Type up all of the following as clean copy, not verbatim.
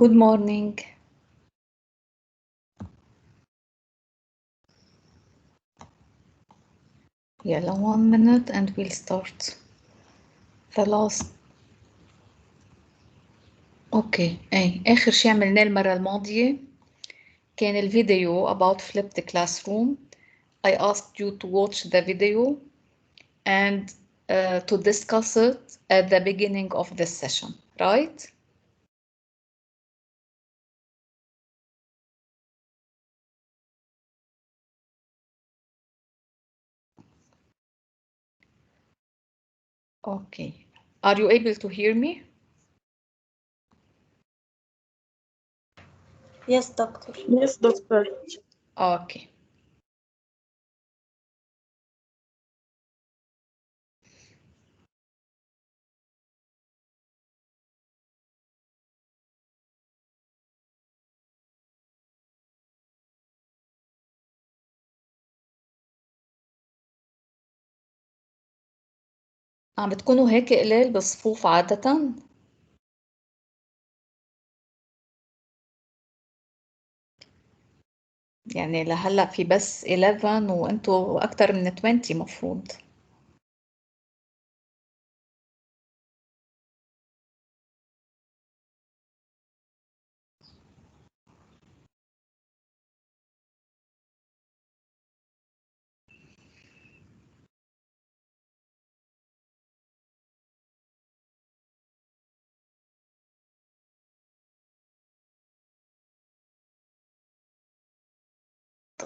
Good morning. يلا 1 minute and we'll start. The last. اوكي اخر شيء عملناه المرة الماضية كان الفيديو about flipped classroom. I asked you to watch the video and to discuss it at the beginning of this session, right? Okay. Are you able to hear me? Yes, doctor. Yes, doctor. Okay. عم بتكونوا هيك قلال بالصفوف عادة؟ يعني لهلا في بس 11 وانتوا اكثر من 20 مفروض.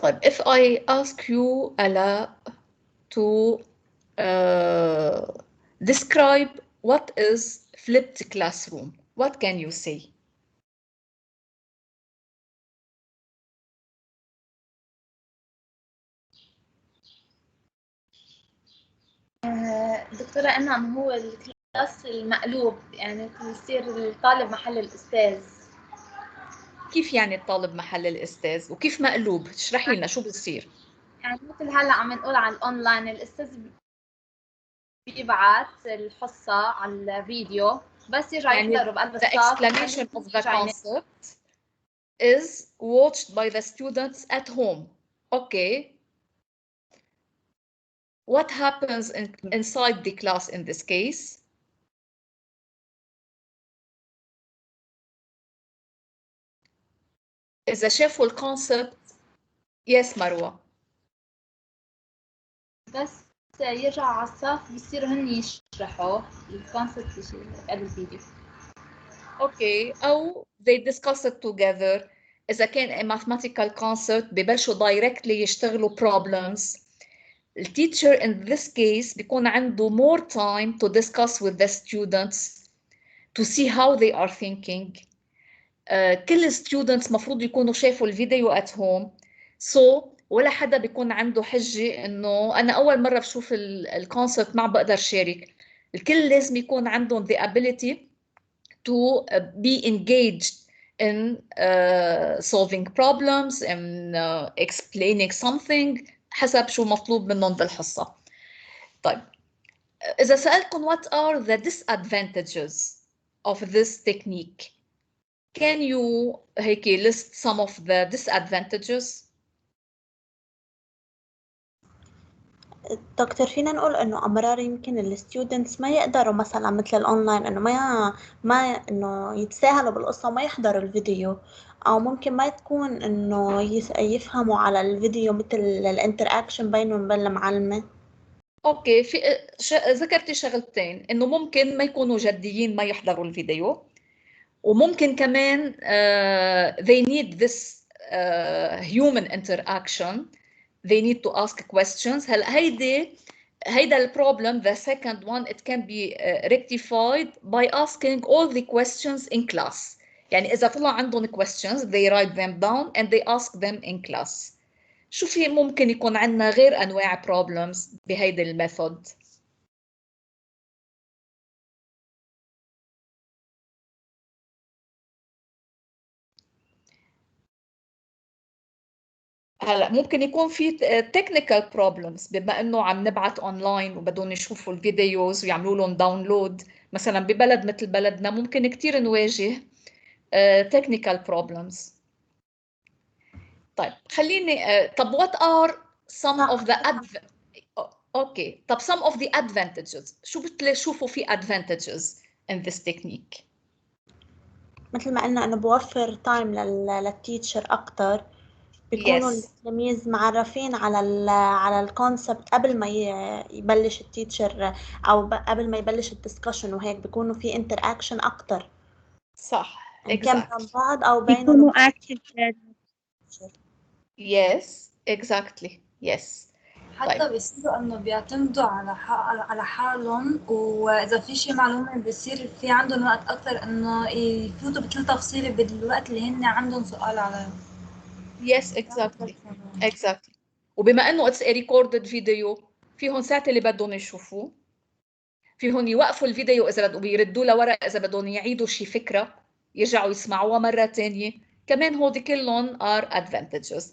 طيب if I ask you Ala to describe what is flipped classroom, what can you say? دكتورة إنه هو الكلاس المقلوب، يعني يصير الطالب محل الأستاذ. كيف يعني الطالب محل الأستاذ وكيف مقلوب؟ اشرحي لنا شو بصير. يعني مثل هلا عم نقول على الأونلاين الأستاذ بيبعت الحصة على الفيديو بس يرجع يعني يحضره بقلب the الصف. explanation of the concept is watched by the students at home. Okay. What happens inside the class in this case? إذا شافوا الكونسبت. Yes مروة. بس يرجع على الصف بيصيروا هن يشرحوا الكونسبت قبل الفيديو. اوكي أو they discuss it together. إذا كان a mathematical concept ببلشوا directly يشتغلوا problems. The teacher in this case بيكون عنده more time to discuss with the students to see how they are thinking. كل students مفروض يكونوا شافوا الفيديو at home. So ولا حدا بيكون عنده حجة إنه أنا أول مرة بشوف الكونسبت ما بقدر شارك. الكل لازم يكون عندهم the ability to be engaged in solving problems and explaining something حسب شو مطلوب منهم بالحصة. طيب إذا سألتكم what are the disadvantages of this technique? Can you هيك list some of the disadvantages? دكتور فينا نقول انه امرار يمكن الستودنتس ما يقدروا مثلا مثل الاونلاين انه ما انه يتساهلوا بالقصة وما يحضروا الفيديو، او ممكن ما تكون انه يفهموا على الفيديو مثل الانتر اكشن بينهم وبين المعلمة. اوكي في ذكرتي شغلتين انه ممكن ما يكونوا جديين ما يحضروا الفيديو وممكن كمان they need this human interaction, they need to ask questions. هلا هيدا البروبلم the second one it can be rectified by asking all the questions in class. يعني إذا طلع عندهم questions they write them down and they ask them in class. شو في ممكن يكون عندنا غير أنواع problems بهيدي الميثود؟ هلا ممكن يكون في technical problems بما انه عم نبعت اونلاين وبدهم يشوفوا الفيديوز ويعملوا لهم داونلود. مثلا ببلد مثل بلدنا ممكن كثير نواجه technical problems. طيب خليني طب what are some of the اوكي طب some of the advantages شو بتشوفوا في advantages in this technique؟ مثل ما قلنا انه بوفر تايم للتيتشر اكتر، بيكونوا Yes. التلاميذ معرفين على الكونسبت قبل ما يبلش التيتشر او قبل ما يبلش الدسكشن، وهيك بيكونوا في انتر اكشن اكتر صح ان كان بين exactly. بعض او بينهم يكونوا وبين active. Yes exactly yes. حتى طيب. بيصيروا انه بيعتمدوا على حالهم، واذا في شيء معلومه بيصير في عندهم وقت اكثر انه يفوتوا بكل تفصيله بالوقت اللي هن عندهم سؤال عليه. Yes exactly. وبما انه it's a recorded video فيهم ساعة اللي بدهم يشوفوه، فيهم يوقفوا الفيديو اذا بدهم ويردوا لورا اذا بدهم يعيدوا شي فكرة يرجعوا يسمعوها مرة تانية، كمان هودي كلهم are advantages.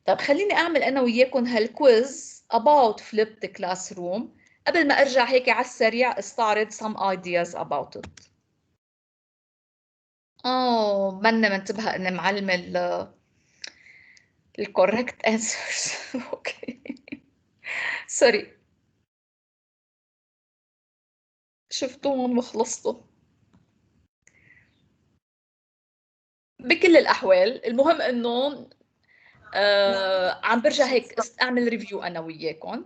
طب خليني اعمل انا وياكم هالكويز about flipped classroom قبل ما ارجع هيك على السريع استعرض some ideas about it. منا منتبهة اني معلمة ال correct answers. اوكي سوري شفتوهم وخلصتوا. بكل الأحوال المهم إنه عم برجع هيك أعمل ريفيو أنا وياكم.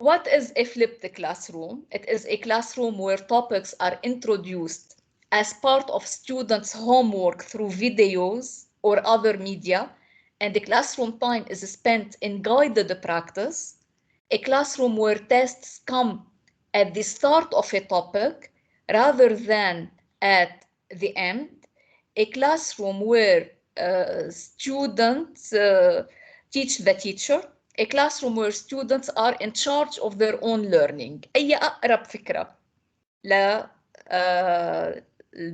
What is a flipped classroom? It is a classroom where topics are introduced as part of students' homework through videos or other media, and the classroom time is spent in guided practice. A classroom where tests come at the start of a topic rather than at the end. A classroom where students teach the teacher. A classroom where students are in charge of their own learning. أي أقرب فكرة ل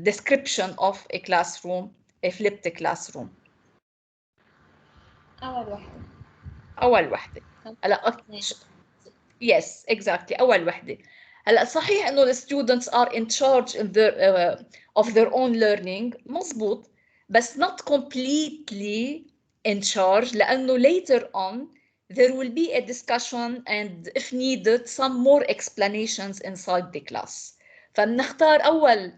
description of a classroom, a flipped classroom؟ أول وحدة. هلا yes exactly أول وحدة. هلا صحيح إنه the students are in charge in their of their own learning مزبوط، بس not completely in charge لأنه later on there will be a discussion and if needed some more explanations inside the class. فبنختار أول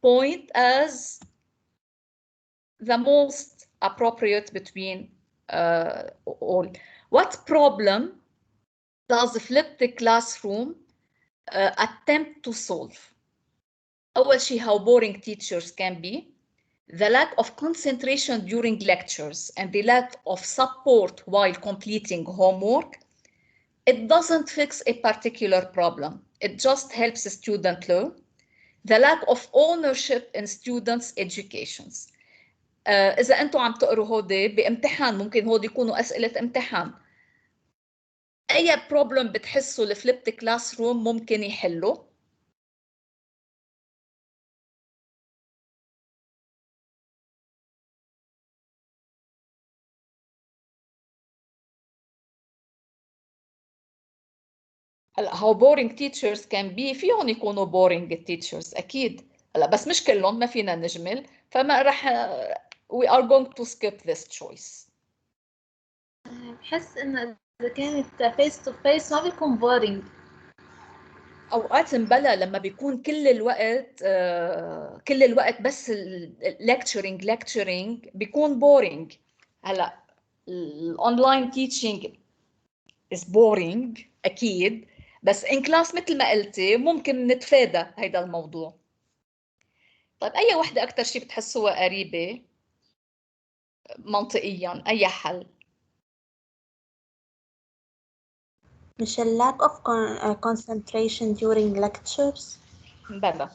point as the most appropriate between all. What problem does flipped classroom attempt to solve? أول شيء how boring teachers can be, the lack of concentration during lectures and the lack of support while completing homework. It doesn't fix a particular problem. It just helps a student learn. The lack of ownership in students' educations. إذا أنتم عم تقروا هودي بامتحان ممكن هودي يكونوا أسئلة امتحان. أي problem بتحسوا الفليبت كلاس روم ممكن يحله؟ هلا how boring teachers can be فيهم يكونوا boring teachers أكيد. هلا بس مش كلهم ما فينا نجمل فما رح we are going to skip this choice. بحس انه اذا كانت فيس تو فيس ما بيكون بورينج. اوقات مبلا لما بيكون كل الوقت بس lecturing بيكون boring. هلا الاونلاين teaching is boring اكيد، بس in class مثل ما قلتي ممكن نتفادى هيدا الموضوع. طيب اي وحده اكثر شيء بتحسوها قريبه منطقيا؟ اي حل؟ مش ال lack of concentration during lectures. بلا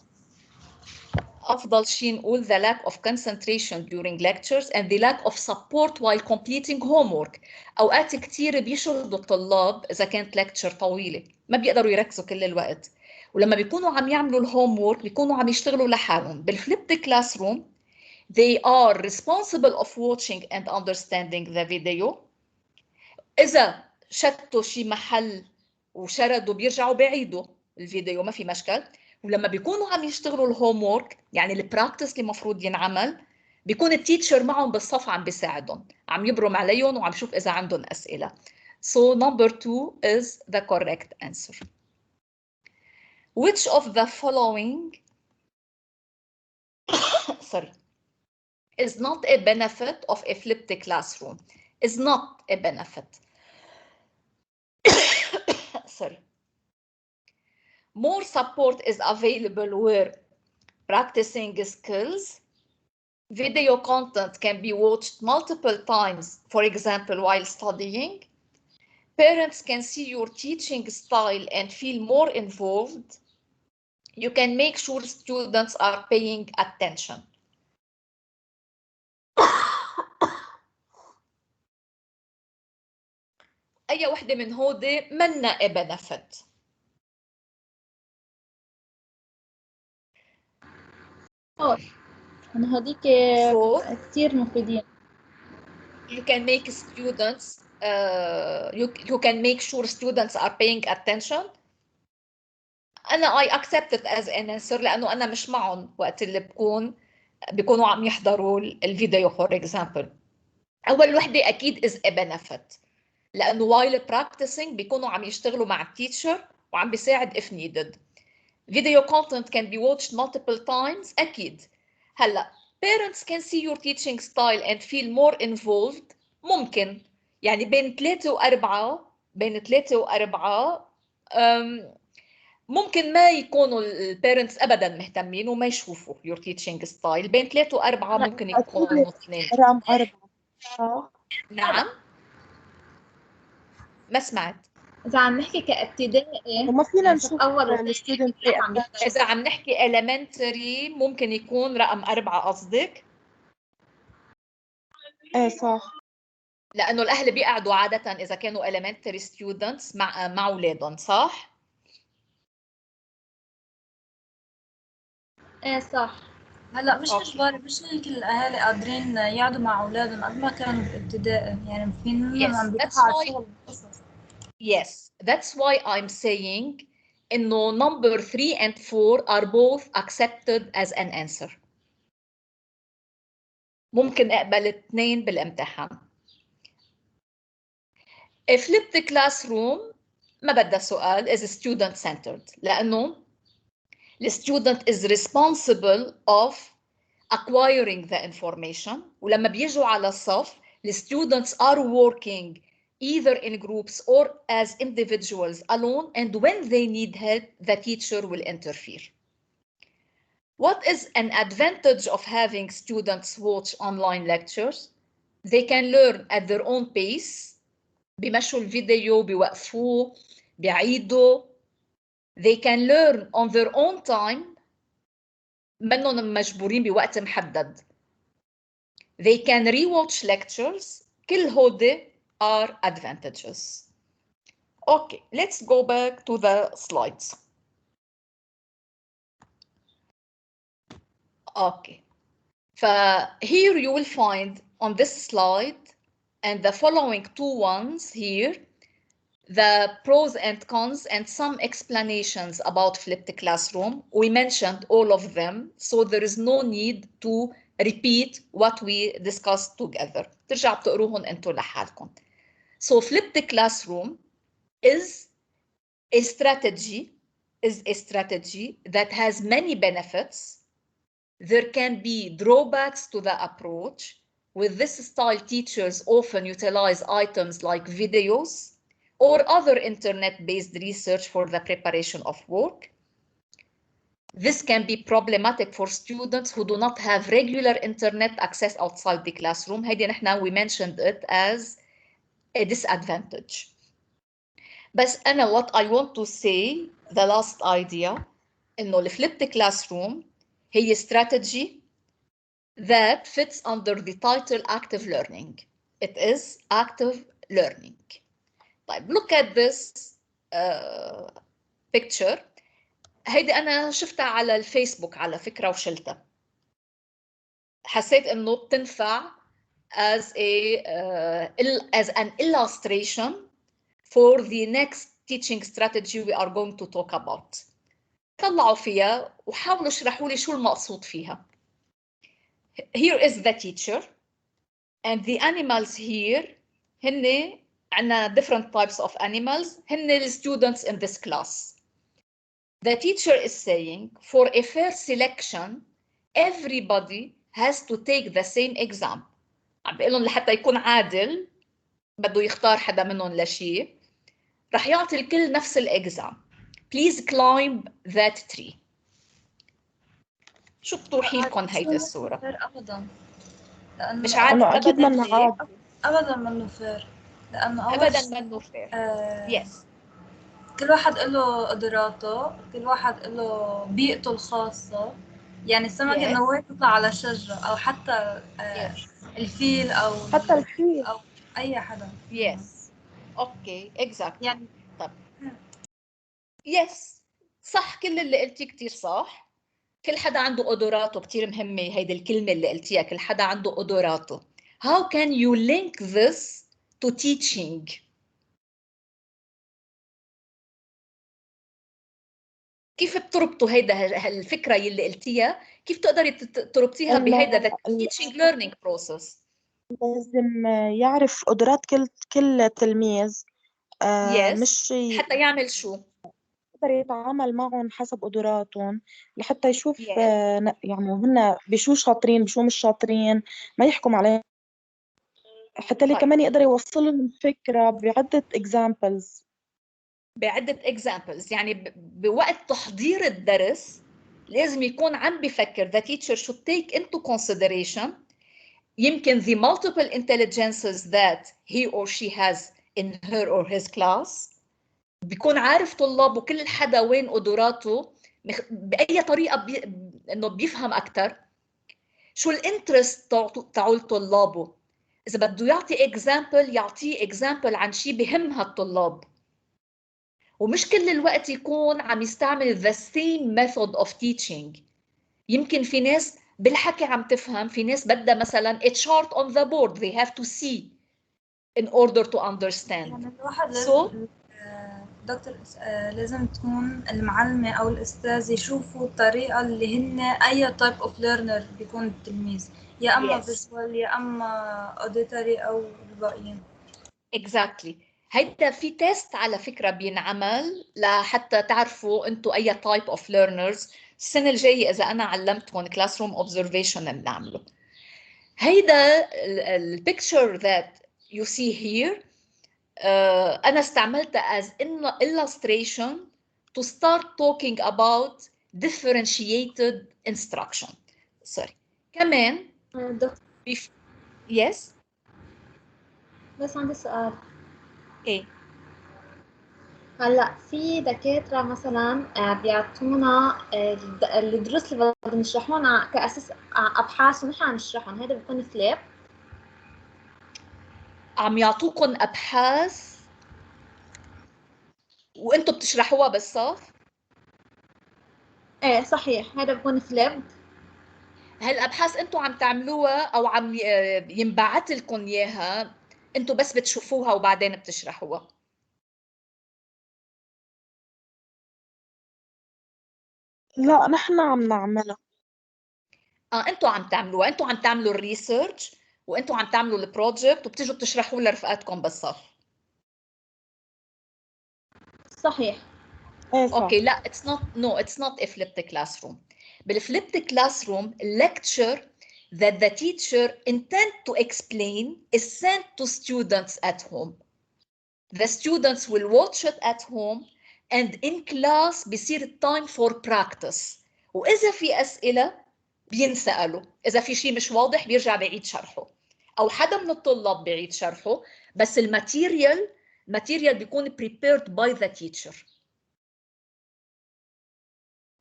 أفضل شيء نقول the lack of concentration during lectures and the lack of support while completing homework. أوقات كتير بيشردوا الطلاب إذا كانت lecture طويلة ما بيقدروا يركزوا كل الوقت، ولما بيكونوا عم يعملوا الهوم بيكونوا عم يشتغلوا لحالهم. بالفليبت كلاس روم they are responsible of watching and understanding the video. إذا شتوا شي محل وشردوا بيرجعوا بيعيدوا الفيديو ما في مشكل، ولما بيكونوا عم يشتغلوا الهوم وورك، يعني البراكتس اللي المفروض ينعمل، بيكون التيتشر معهم بالصف عم بيساعدهم، عم يبرم عليهم وعم يشوف اذا عندهم اسئله. So number 2 is the correct answer. Which of the following sorry, is not a benefit of a flipped classroom? Is not a benefit. Sorry. More support is available where practicing skills. Video content can be watched multiple times, for example, while studying. Parents can see your teaching style and feel more involved. You can make sure students are paying attention. أي وحدة من هودي منا a benefit؟ أنا هذيك So كتير مفيدين. you can make students you can make sure students are paying attention. أنا I accept it as an answer لأنه أنا مش معهم وقت اللي بيكونوا عم يحضروا الفيديو for example. أول وحدة أكيد is a benefit لأنه while practicing بيكونوا عم يشتغلوا مع التيتشر وعم بيساعد if needed. Video content can be watched multiple times أكيد. هلا parents can see your teaching style and feel more involved. ممكن يعني بين 3 و4 ممكن ما يكونوا البيرنتس ابدا مهتمين وما يشوفوا your teaching style. بين 3 و4 ممكن يكونوا 2. رقم 4. نعم ما سمعت. إذا عم نحكي كابتدائي وما فينا يعني نشوف أول الستودنت إذا عم نحكي elementary ممكن يكون رقم 4 قصدك؟ ايه صح. لأنه الأهل بيقعدوا عادة إذا كانوا elementary students مع أولادهم صح؟ إيه صح. هلا مش اجباري، مش كل الاهالي قادرين يقعدوا مع اولادهم قد ما كانوا بالابتدائي، يعني في منهم عم بيروحوا على الشغل قصص. Yes, that's why I'm saying إنه number 3 and 4 are both accepted as an answer. ممكن أقبل 2 بالامتحان. A flipped classroom ما بدها سؤال is student centered لأنه the student is responsible of acquiring the information. ولما بيجوا على الصف the students are working either in groups or as individuals alone, and when they need help the teacher will interfere. What is an advantage of having students watch online lectures? They can learn at their own pace. بيمشوا الفيديو بيوقفوه بيعيدوا. They can learn on their own time. منهم مجبورين بوقت محدد. They can rewatch lectures. كل هودي are advantages. Okay, let's go back to the slides. Okay. Here you will find on this slide and the following 2 ones here the pros and cons and some explanations about flipped classroom. We mentioned all of them, so there is no need to repeat what we discussed together. ترجع بتقروهن انتو لحالكم. So flipped classroom is a strategy that has many benefits. There can be drawbacks to the approach. With this style, teachers often utilize items like videos or other internet-based research for the preparation of work. This can be problematic for students who do not have regular internet access outside the classroom. هيدي نحن we mentioned it as a disadvantage. بس أنا what I want to say, the last idea, إنه الفlipped classroom هي strategy that fits under the title active learning. It is active learning. طيب look at this picture. هيدي أنا شفتها على الفيسبوك على فكرة وشلتها. حسيت إنه بتنفع as an illustration for the next teaching strategy we are going to talk about. طلعوا فيها وحاولوا اشرحوا لي شو المقصود فيها. Here is the teacher and the animals here هن عندنا different types of animals هن the students in this class. The teacher is saying for a fair selection everybody has to take the same exam. عم بقول لهم لحتى يكون عادل بده يختار حدا منهم لشيء رح يعطي الكل نفس الاكزام. Please climb that tree. شو بتوحي لكم هيدي الصورة؟ ابدا، لانه مش عادل انه اكيد ابدا منه ليه؟ عادي. ابدا منه فير، لانه اول ابدا شيء منه فير. يس كل واحد له قدراته، كل واحد له بيئته الخاصة. يعني السمك Yes. انه وين يطلع على الشجرة، او حتى الفيل او حتى الفيل او اي حدا. Yes. اوكي exactly. يعني طب يس صح كل اللي قلتيه كتير صح. كل حدا عنده قدراته كتير مهمة هيدي الكلمة اللي قلتيها كل حدا عنده قدراته. How can you link this to teaching؟ كيف بتربطوا هيدا الفكرة اللي قلتيها كيف تقدري تربطيها انه بهيدا the teaching learning process؟ لازم يعرف قدرات كل تلميذ، Yes. مش حتى يعمل شو؟ يقدر يتعامل معهم حسب قدراتهم، لحتى يشوف Yes. يعني هن بشو شاطرين بشو مش شاطرين، ما يحكم عليهم، حتى اللي طيب. كمان يقدر يوصل لهم فكرة بعدة examples. بعدة examples يعني بوقت تحضير الدرس لازم يكون عم بفكر the teacher should take into consideration يمكن the multiple intelligences that he or she has in her or his class. بيكون عارف طلابه كل حدا وين قدراته بأي طريقة إنه بيفهم أكتر شو الانترست تاعول طلابه. إذا بده يعطي example يعطيه example عن شيء بهم هالطلاب ومش كل الوقت يكون عم يستعمل the same method of teaching. يمكن في ناس بالحكي عم تفهم في ناس بدها مثلا a chart on the board they have to see in order to understand. يعني الواحد لازم دكتور لازم تكون المعلمة أو الأستاذ يشوفوا الطريقة اللي هن أي type of learner بيكون التلميذ، يا أما Yes. visual يا أما auditory أو الباقيين. Exactly. هيدا في تيست على فكرة بينعمل لحتى تعرفوا انتوا أي type of learners. السنة الجاية إذا أنا علمتكم classroom observation بنعمله. هيدا picture that you see here أنا استعملتها as illustration to start talking about differentiated instruction. Sorry. كمان yes. بس عندي سؤال. ايه هلا في دكاترة مثلا بيعطونا الدروس اللي بدهم يشرحونا كأساس أبحاث ونحن عم نشرحهم، هذا بيكون فلاب؟ عم يعطوكم أبحاث وانتم بتشرحوها بالصف؟ ايه صحيح، هذا بيكون فلاب. هالابحاث انتم عم تعملوها او عم ينبعث لكم اياها انتم بس بتشوفوها وبعدين بتشرحوها؟ لا نحن عم نعملها. انتم عم تعملوها، انتم عم تعملوا الريسيرش وانتم عم تعملوا البروجكت وبتيجوا بتشرحوا لرفقاتكم بالصف. صحيح. ايه صح. اوكي لا it's not a flipped classroom. بالفlipped classroom lecture that the teacher intend to explain is sent to students at home. The students will watch it at home and in class بصير time for practice. وإذا في أسئلة بينسألوا، إذا في شيء مش واضح بيرجع بعيد شرحه أو حدا من الطلاب بعيد شرحه، بس الماتيريال بيكون prepared by the teacher.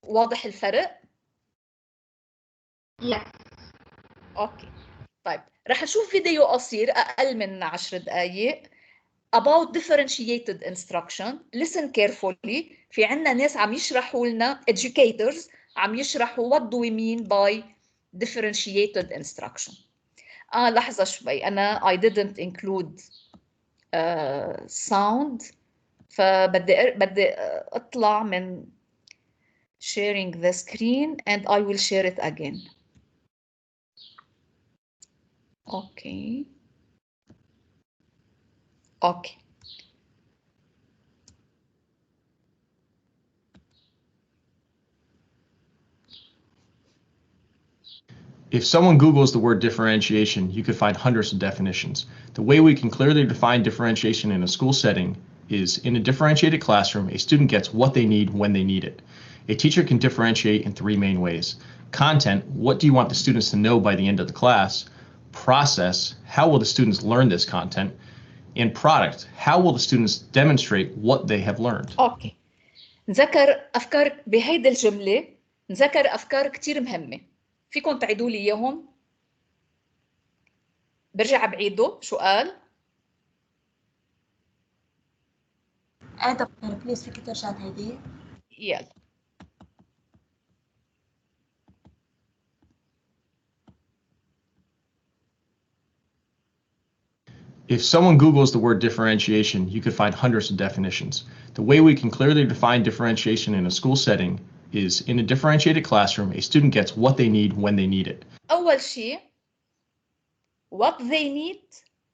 واضح الفرق؟ أوكي طيب رح نشوف فيديو قصير أقل من 10 دقايق about differentiated instruction. Listen carefully. في عنا ناس عم يشرحوا لنا educators عم يشرحوا what do we mean by differentiated instruction. لحظة شوي أنا I didn't include sound فبدي أطلع من sharing the screen and I will share it again. Okay. Okay. If someone Googles the word differentiation, you could find hundreds of definitions. The way we can clearly define differentiation in a school setting is in a differentiated classroom, a student gets what they need when they need it. A teacher can differentiate in three main ways. Content, what do you want the students to know by the end of the class? Process, how will the students learn this content? And product, how will the students demonstrate what they have learned? Okay. نذكر أفكار بهيدي الجملة، نذكر أفكار كتير مهمة. فيكم تعيدوا لي إياهم؟ برجع بعيده، شو قال؟ دكتور بليز فيك ترجع تعيدي؟ يلا. If someone Googles the word differentiation, you could find hundreds of definitions. The way we can clearly define differentiation in a school setting is in a differentiated classroom, a student gets what they need when they need it. أول شيء what they need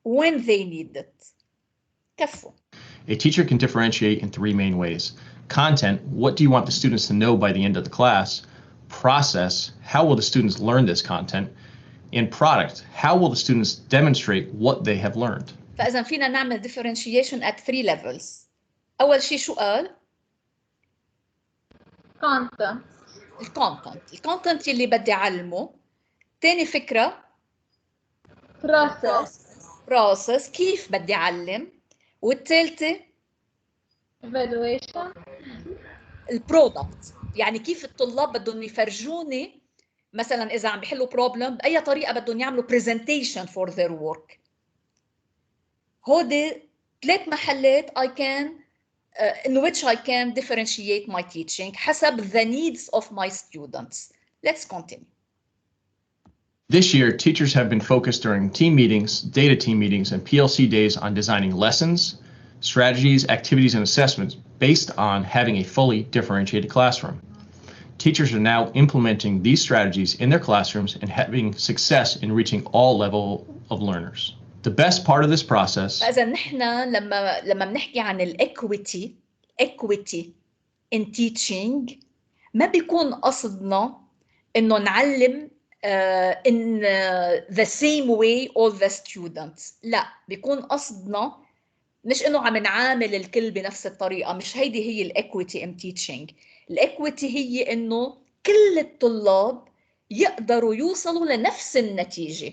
when they need it. كفو. A teacher can differentiate in three main ways. Content, what do you want the students to know by the end of the class? Process, how will the students learn this content? And product, how will the students demonstrate what they have learned? فإذا فينا نعمل differentiation at 3 levels. أول شيء شو قال؟ content. الكونتنت اللي بدي أعلمه. تاني فكرة process كيف بدي أعلم. والثالثة evaluation. البرودكت، يعني كيف الطلاب بدهم يفرجوني مثلا إذا عم بيحلوا problem بأي طريقة بدهم يعملوا presentation for their work. هودي 3 محلات I can in which I can differentiate my teaching حسب the needs of my students. Let's continue. This year, teachers have been focused during team meetings, data team meetings, and PLC days on designing lessons, strategies, activities, and assessments based on having a fully differentiated classroom. Teachers are now implementing these strategies in their classrooms and having success in reaching all levels of learners. The best part of this process فإذا نحن لما بنحكي عن equity in teaching ما بيكون قصدنا إنه نعلم in the same way all the students. لا، بيكون قصدنا مش إنه عم نعامل الكل بنفس الطريقة. مش هيدي هي equity in teaching. equity هي إنه كل الطلاب يقدروا يوصلوا لنفس النتيجة.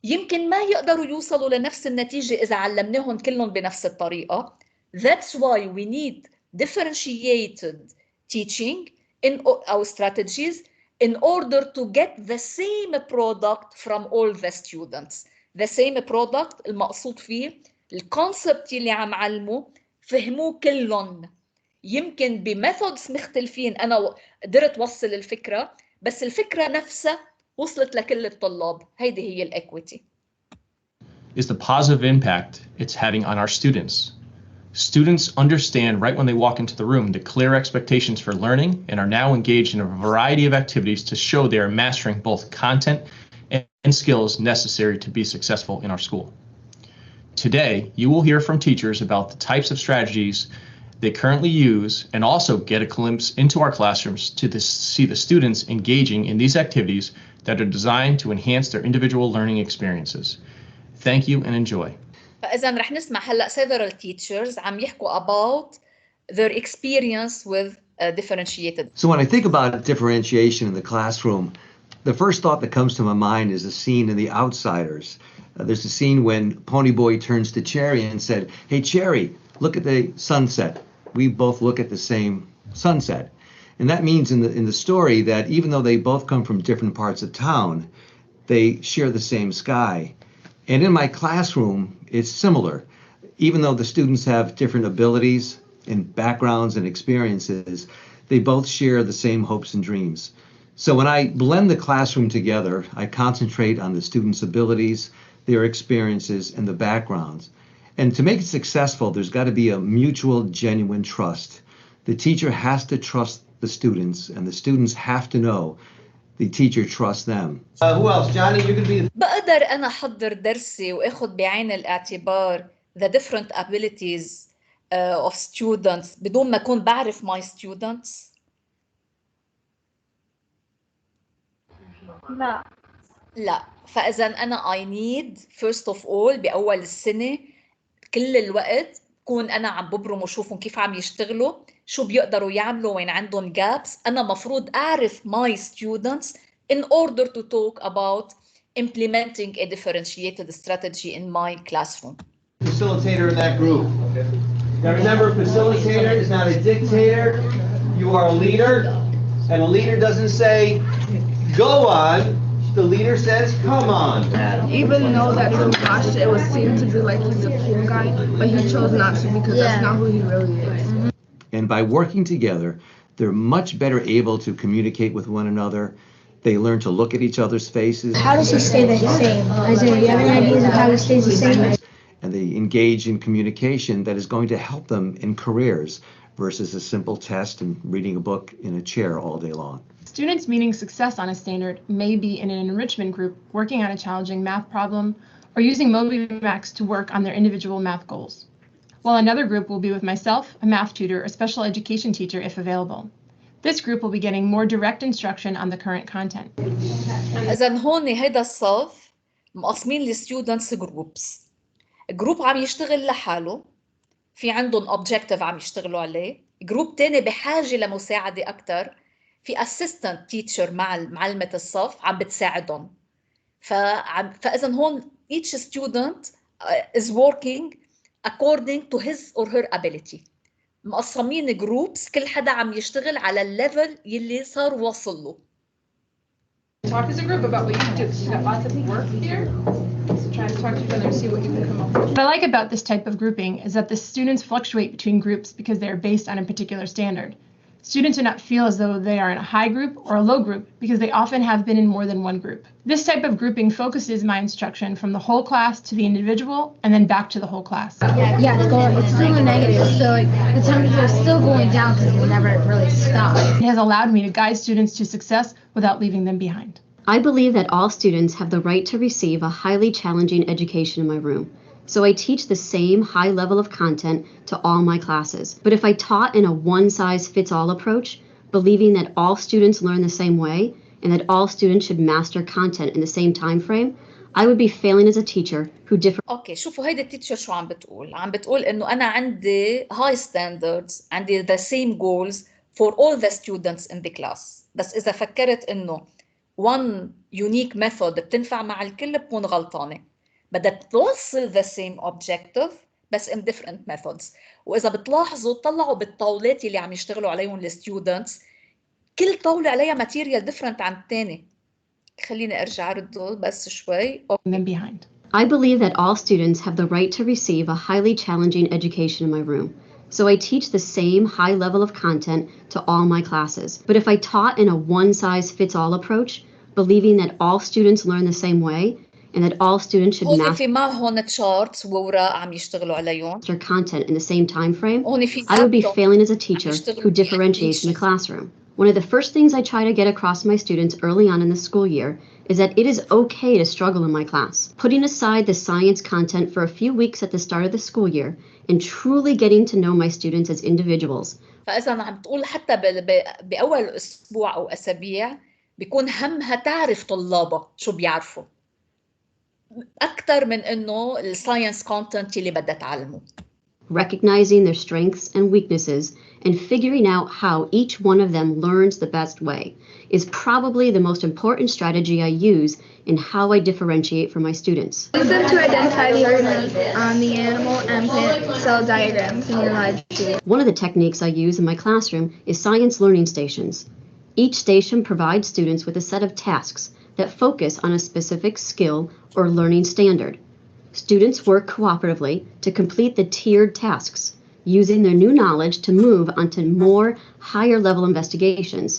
يمكن ما يقدروا يوصلوا لنفس النتيجة إذا علمناهم كلهم بنفس الطريقة. That's why we need differentiated teaching in our strategies in order to get the same product from all the students. The same product المقصود فيه الكونسبت اللي عم علمه فهموه كلهم. يمكن بميثودز مختلفين أنا قدرت وصل الفكرة، بس الفكرة نفسها وصلت لكل الطلاب. هيدي هي الإكويتي. is the positive impact it's having on our students. Students understand right when they walk into the room the clear expectations for learning and are now engaged in a variety of activities to show they are mastering both content and skills necessary to be successful in our school. Today, you will hear from teachers about the types of strategies they currently use and also get a glimpse into our classrooms to see the students engaging in these activities that are designed to enhance their individual learning experiences. Thank you and enjoy. فإذا رح نسمع هلا several teachers عم يحكوا about their experience with differentiated. So when I think about differentiation in the classroom, the first thought that comes to my mind is a scene in The Outsiders. There's a scene when Ponyboy turns to Cherry and said, "Hey Cherry, look at the sunset." We both look at the same sunset. And that means in the story that even though they both come from different parts of town, they share the same sky. And in my classroom, it's similar. Even though the students have different abilities and backgrounds and experiences, they both share the same hopes and dreams. So when I blend the classroom together, I concentrate on the students' abilities, their experiences, and the backgrounds. And to make it successful, there's got to be a mutual, genuine trust. The teacher has to trust the students, and the students have to know the teacher trusts them. Who else? Johnny, you could be. بقدر أنا أحضر درسي وأخذ بعين الاعتبار the different abilities of students بدون ما أكون بعرف my students؟ لا. فإذا أنا I need first of all بأول السنة كل الوقت كون أنا عم ببرم وشوفهم كيف عم يشتغلوا، شو بيقدروا يعملوا، وين عندهم gaps. أنا مفروض أعرف my students in order to talk about implementing a differentiated strategy in my classroom. Facilitator in that group. Now remember, facilitator is not a dictator. You are a leader, and a leader doesn't say, go on. The leader says, come on. Even though that he watched it would seem to be like he's a cool guy, but he chose not to because that's not who he really is. And by working together, they're much better able to communicate with one another. They learn to look at each other's faces. How does he stay the same? Isaiah, do you have any ideas of how he stays the same? And they engage in communication that is going to help them in careers versus a simple test and reading a book in a chair all day long. Students meeting success on a standard may be in an enrichment group working on a challenging math problem or using MobiMax to work on their individual math goals, while another group will be with myself, a math tutor, or special education teacher if available. This group will be getting more direct instruction on the current content. إذا هون هيدا الصف مقسمين الستودنتس جروبس. جروب عم يشتغل لحاله، في عندهم objective عم يشتغلوا عليه. جروب تاني بحاجة لمساعدة أكتر، في assistant teacher مع معلمة الصف عم بتساعدهم. فإذا هون each student is working according to his or her ability. مقسمين groups، كل حدا عم يشتغل على الليفل يلي صار واصل له. Talk as a group about what you do. You got lots of work here. So try to talk to each other and see what you can come up with. What I like about this type of grouping is that the students fluctuate between groups because they are based on a particular standard. Students do not feel as though they are in a high group or a low group because they often have been in more than one group. This type of grouping focuses my instruction from the whole class to the individual and then back to the whole class. Yeah, it's still a negative, so the temperature is still going down because it will never really stop. It has allowed me to guide students to success without leaving them behind. I believe that all students have the right to receive a highly challenging education in my room. So I teach the same high level of content to all my classes. But if I taught in a one-size-fits-all approach, believing that all students learn the same way and that all students should master content in the same time frame, I would be failing as a teacher who اوكي شوفوا هيدا التيتشر شو عم بتقول؟ عم بتقول انه انا عندي high standards، عندي the same goals for all the students in the class. بس اذا فكرت انه one unique method بتنفع مع الكل بكون غلطانه. بدك توصل the same objective بس in different methods. واذا بتلاحظوا طلعوا بالطاولات اللي عم يشتغلوا عليهم الستودنتس، كل طاوله عليها ماتيريال different عن الثاني. خليني ارجع ارده بس شوي. behind. I believe that all students have the right to receive a highly challenging education in my room. So I teach the same high level of content to all my classes. But if I taught in a one-size-fits-all approach, believing that all students learn the same way and that all students should في معهم charts ووراق عم يشتغلوا عليهم. master content in the same time frame, I would be failing as a teacher who differentiates in the classroom. One of the first things I try to get across to my students early on in the school year is that it is okay to struggle in my class. Putting aside the science content for a few weeks at the start of the school year and truly getting to know my students as individuals. فإذا عم تقول حتى بأول أسبوع أو أسابيع بيكون همها تعرف طلابها شو بيعرفوا أكثر من إنه الساينس كونتنت اللي بدها تعلمه. Recognizing their strengths and weaknesses and figuring out how each one of them learns the best way is probably the most important strategy I use in how I differentiate for my students. Use them to identify the organs on the animal and plant cell diagrams in your library. One of the techniques I use in my classroom is science learning stations. Each station provides students with a set of tasks that focus on a specific skill or learning standard. Students work cooperatively to complete the tiered tasks, using their new knowledge to move onto more higher level investigations.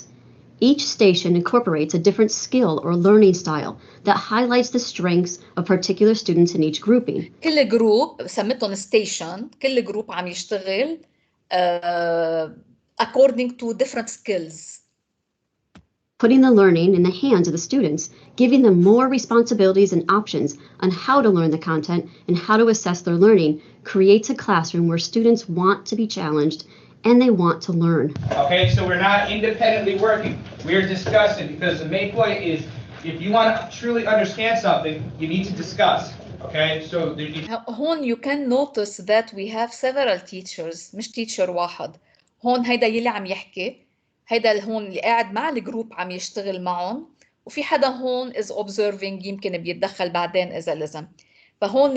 Each station incorporates a different skill or learning style that highlights the strengths of particular students in each grouping. كل جروب سميتهم ستيشن، كل جروب عم يشتغل according to different skills. Putting the learning in the hands of the students, giving them more responsibilities and options on how to learn the content and how to assess their learning creates a classroom where students want to be challenged and they want to learn. Okay, so we're not independently working. We're discussing, because the main point is if you want to truly understand something, you need to discuss. Okay, so هون you can notice that we have several teachers, مش teacher واحد. هون هيدا يلي عم يحكي، هيدا هون اللي قاعد مع الجروب عم يشتغل معهم، وفي حدا هون is observing يمكن بيتدخل بعدين إذا لازم. فهون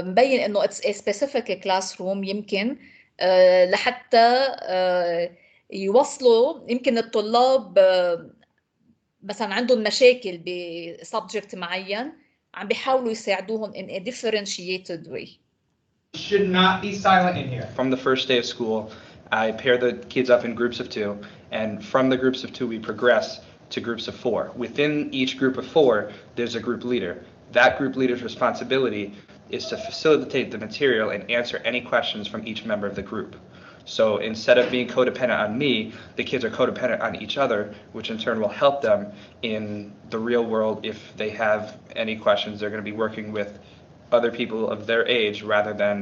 مبين إنه it's a specific classroom يمكن لحتى يوصلوا يمكن الطلاب مثلا عندهم مشاكل بسبجكت معين عم بيحاولوا يساعدوهم in a differentiated way. Should not be silent in here. From the first day of school, I pair the kids up in groups of 2, and from the groups of 2 we progress to groups of 4. Within each group of 4, there's a group leader. That group leader's responsibility is to facilitate the material and answer any questions from each member of the group. So instead of being codependent on me, the kids are codependent on each other, which in turn will help them in the real world. If they have any questions, they're going to be working with other people of their age rather than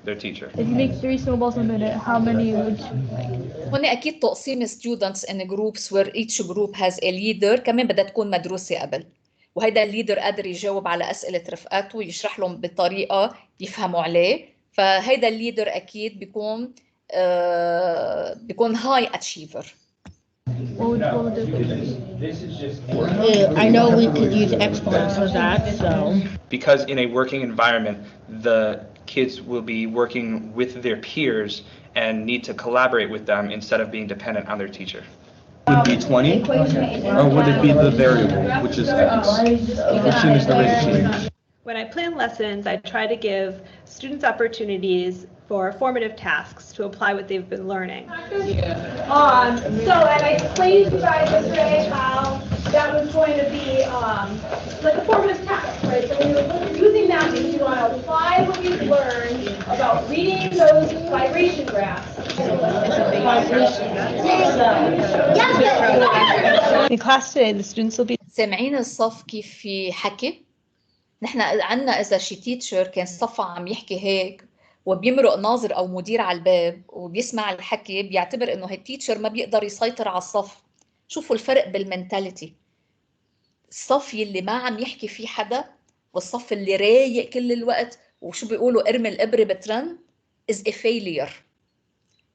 their teacher. If you make 3 snowballs a minute, how many would you like? هون أكيد تقسيم students in groups where each group has a leader كمان بدها تكون مدروسة قبل، وهيدا الليدر قادر يجاوب على أسئلة رفقاته ويشرح لهم بطريقة يفهموا عليه، فهيدا الليدر أكيد بيكون high achiever. What would this be? I know we could use experts for that, so. Because in a working environment, the kids will be working with their peers and need to collaborate with them instead of being dependent on their teacher. Would it be 20, or would it be the variable, which is X, as soon as the rate of change? When I plan lessons, I try to give students opportunities for formative tasks to apply what they've been learning. So, and I explained to you guys yesterday how that was going to be like a formative task, right? So when you're using that, you want to apply what you've learned about reading those vibration graphs. In class today, the students will be سامعين الصف كيف في حكي؟ نحن عنا إذا شي تيتشر كان صفا عم يحكي هيك وبيمرق ناظر أو مدير على الباب وبيسمع الحكي بيعتبر إنه هالتيتشر ما بيقدر يسيطر على الصف. شوفوا الفرق بالمنتاليتي. الصف يلي ما عم يحكي فيه حدا والصف اللي رايق كل الوقت وشو بيقولوا ارمي الإبرة بترن is a failure.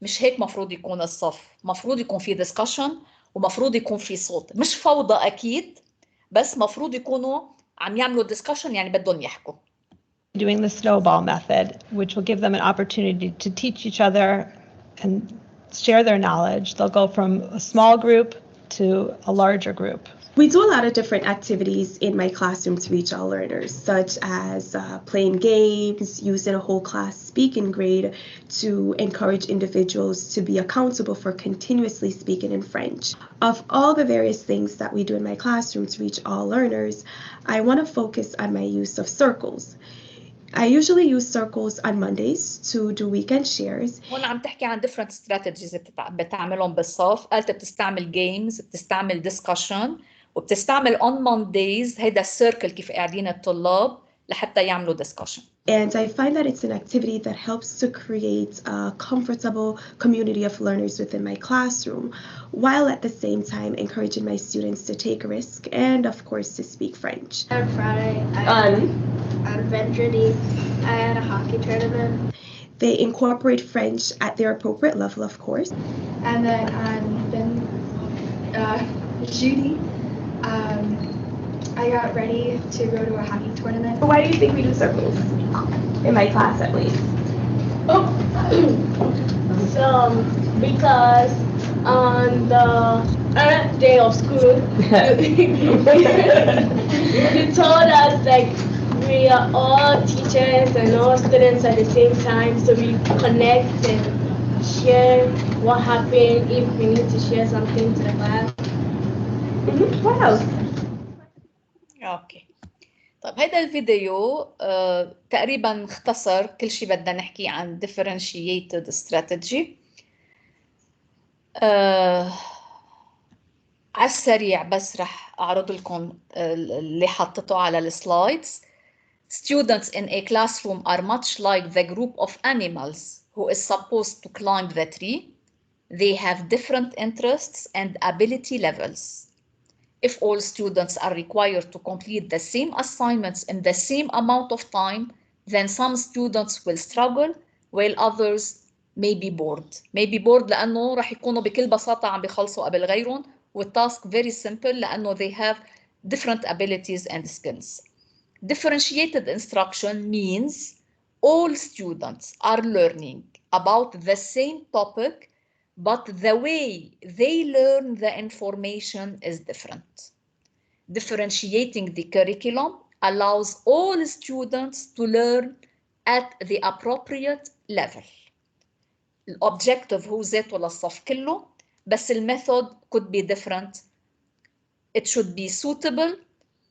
مش هيك مفروض يكون الصف، مفروض يكون في discussion ومفروض يكون في صوت، مش فوضى أكيد، بس مفروض يكونوا عم يعملوا discussion يعني بدهم يحكوا. Doing the snowball method, which will give them an opportunity to teach each other and share their knowledge. They'll go from a small group to a larger group. We do a lot of different activities in my classroom to reach all learners, such as playing games, using a whole class speaking grade to encourage individuals to be accountable for continuously speaking in French. Of all the various things that we do in my classroom to reach all learners, I want to focus on my use of circles. I usually use circles on Mondays to do weekend shares. هون عم تحكي عن different strategies بتعملهم بالصف، قالت بتستعمل games، بتستعمل discussion، وبتستعمل on Mondays هيدا السيركل كيف قاعدين الطلاب لحتى يعملوا discussion. And I find that it's an activity that helps to create a comfortable community of learners within my classroom, while at the same time encouraging my students to take a risk and, of course, to speak French. On Friday, on Vendredi, I had a hockey tournament. They incorporate French at their appropriate level, of course. And then on Judy, I got ready to go to a hockey tournament. Why do you think we do circles? In my class, at least. So, because on the day of school, you told us like we are all teachers and all students at the same time, so we connect and share what happened if we need to share something to the class. What else? اوكي طيب هيدا الفيديو تقريبا اختصر كل شيء بدنا نحكي عن differentiated strategy. على السريع بس رح أعرض لكم اللي حطيته على السلايدز. Students in a classroom are much like the group of animals who is supposed to climb the tree. They have different interests and ability levels. If all students are required to complete the same assignments in the same amount of time, then some students will struggle while others may be bored. May be bored لأنه رح يكونوا بكل بساطة عم بيخلصوا قبل غيرهم والتاسك very simple لأنه they have different abilities and skills. Differentiated instruction means all students are learning about the same topic, but the way they learn the information is different. Differentiating the curriculum allows all students to learn at the appropriate level. الobjective هو ذاته للصف كله بس الميثود could be different. It should be suitable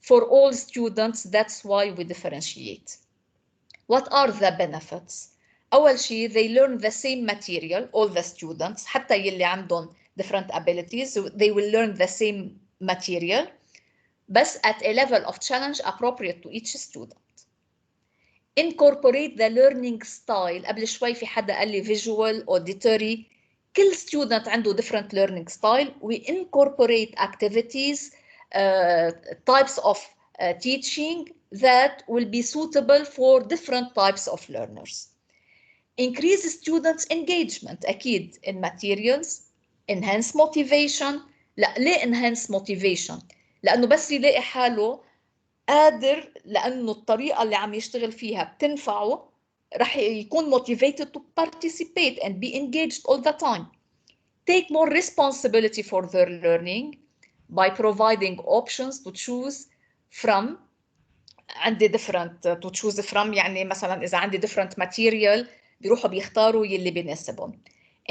for all students. That's why we differentiate. What are the benefits? أول شيء they learn the same material, all the students, حتى يلي عندهم different abilities, they will learn the same material, بس at a level of challenge appropriate to each student. Incorporate the learning style. قبل شوي في حدا قال لي visual, auditory. كل student عنده different learning style. We incorporate activities, types of teaching that will be suitable for different types of learners. Increase students' engagement أكيد in materials. Enhance motivation. لا ليه enhance motivation؟ لأنه بس يلاقي حاله قادر لأنه الطريقة اللي عم يشتغل فيها بتنفعه رح يكون motivated to participate and be engaged all the time. Take more responsibility for their learning by providing options to choose from. عندي different to choose from يعني مثلا إذا عندي different material بيروحوا بيختاروا يلي بيناسبهم.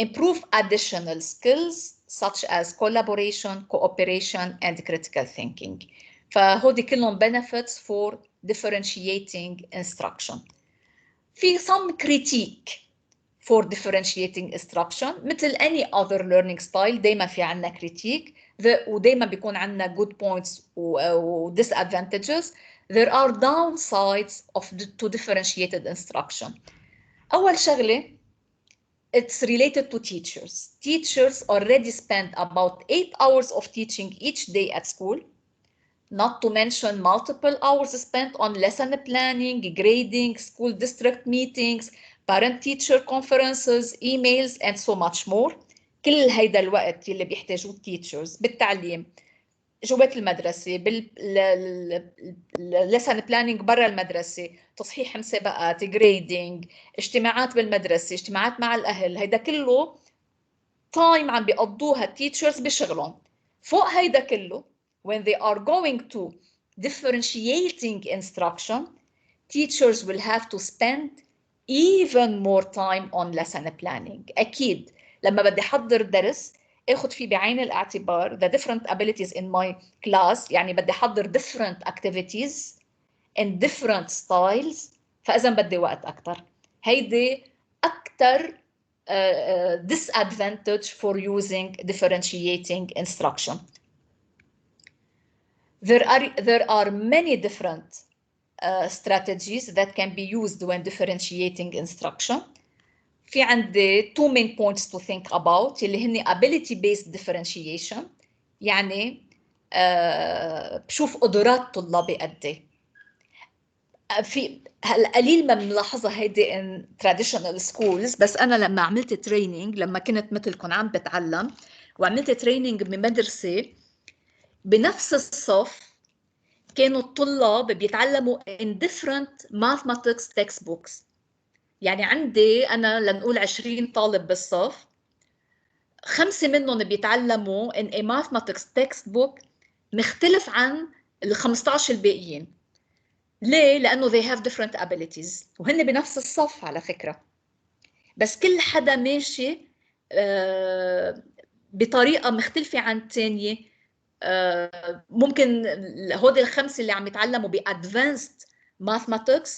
Improve additional skills such as collaboration, cooperation and critical thinking. فهودي كلهم benefits for differentiating instruction. في some critique for differentiating instruction مثل any other learning style دايما في عنا critique ودايما بيكون عنا good points و disadvantages. There are downsides to differentiated instruction. أول شغلة it's related to teachers. Teachers already spend about 8 hours of teaching each day at school, not to mention multiple hours spent on lesson planning, grading, school district meetings, parent-teacher conferences, emails, and so much more. كل هيدا الوقت اللي بيحتاجوه teachers بالتعليم جوات المدرسة lesson planning برا المدرسة، تصحيح مسابقات، grading، اجتماعات بالمدرسة، اجتماعات مع الأهل، هيدا كله time عم بيقضوها teachers بشغلهم. فوق هيدا كله when they are going to differentiating instruction, teachers will have to spend even more time on lesson planning. أكيد لما بدي أحضر درس اخذ فيه بعين الاعتبار the different abilities in my class، يعني بدي احضر different activities in different styles، فاذا بدي وقت اكثر. هيدي اكثر disadvantage for using differentiating instruction. There are many different strategies that can be used when differentiating instruction. في عندي two main points to think about اللي هن ability based differentiation، يعني بشوف قدرات طلابي قد ايه. في القليل ما بنلاحظها هيدي in traditional schools، بس انا لما عملت تريننج لما كنت مثلكم عم بتعلم وعملت تريننج بمدرسه بنفس الصف كانوا الطلاب بيتعلموا in different mathematics textbooks. يعني عندي أنا لنقول 20 طالب بالصف، 5 منهم بيتعلموا in a mathematics textbook مختلف عن ال 15 الباقيين. ليه؟ لأنه they have different abilities وهن بنفس الصف على فكرة، بس كل حدا ماشي بطريقة مختلفة عن الثانية. ممكن هودي الخمسة اللي عم يتعلموا بadvanced mathematics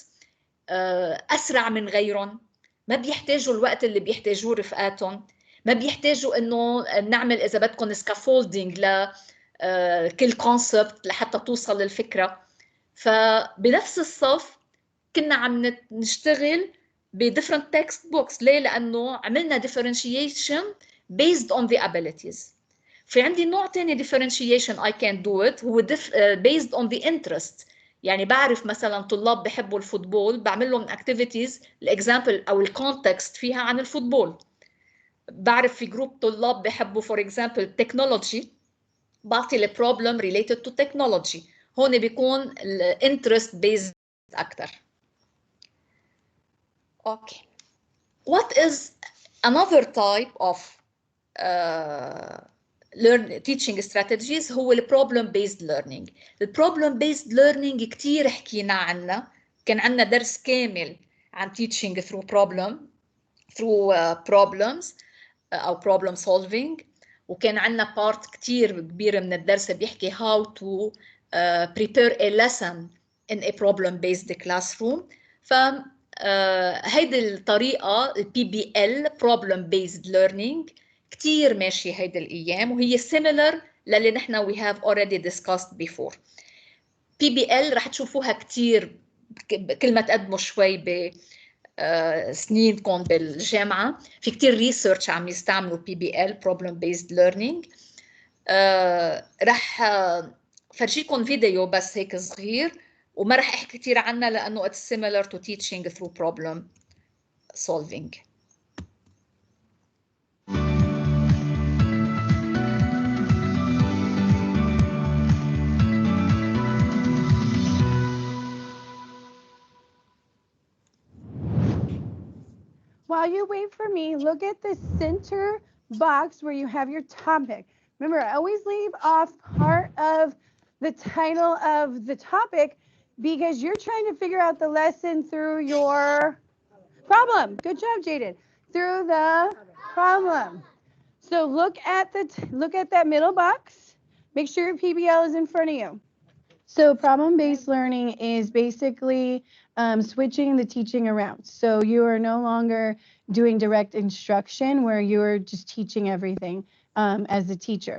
أسرع من غيرهم، ما بيحتاجوا الوقت اللي بيحتاجوه رفقاتهم، ما بيحتاجوا انه نعمل اذا بدكم سكافولدينج ل كل كونسبت لحتى توصل للفكره. فبنفس الصف كنا عم نشتغل بديفرنت تكست بوكس. ليه؟ لانه عملنا differentiation based on the abilities. في عندي نوع تاني differentiation I can do it هو based on the interest. يعني بعرف مثلا طلاب بحبوا الفوتبول، بعمل لهم activities الاكزامبل او الكونتكست فيها عن الفوتبول. بعرف في جروب طلاب بحبوا for example technology، بعطي البروبلم related to technology. هون بيكون الانترست based اكثر. Okay. What is another type of teaching strategies هو ال problem based learning. ال problem based learning كتير حكينا عنه، كان عندنا درس كامل عن teaching through problems أو problem solving، وكان عندنا part كتير كبير من الدرس بيحكي how to prepare a lesson in a problem based classroom. ف هيدي الطريقة PBL problem based learning كتير ماشي هيدي الأيام، وهي similar للي نحن we have already discussed before. PBL رح تشوفوها كتير كل ما تقدموا شوي سنينكم بالجامعة. في كتير ريسيرش عم يستعملوا PBL problem based learning. رح فرجيكم فيديو بس هيك صغير، وما رح احكي كثير عنها لانه it's similar to teaching through problem solving. While you wait for me, look at the center box where you have your topic. Remember, I always leave off part of the title of the topic because you're trying to figure out the lesson through your problem. Good job, Jaden. Through the problem. So look at that middle box. Make sure your PBL is in front of you. So problem-based learning is basically switching the teaching around. So you are no longer doing direct instruction where you are just teaching everything as a teacher.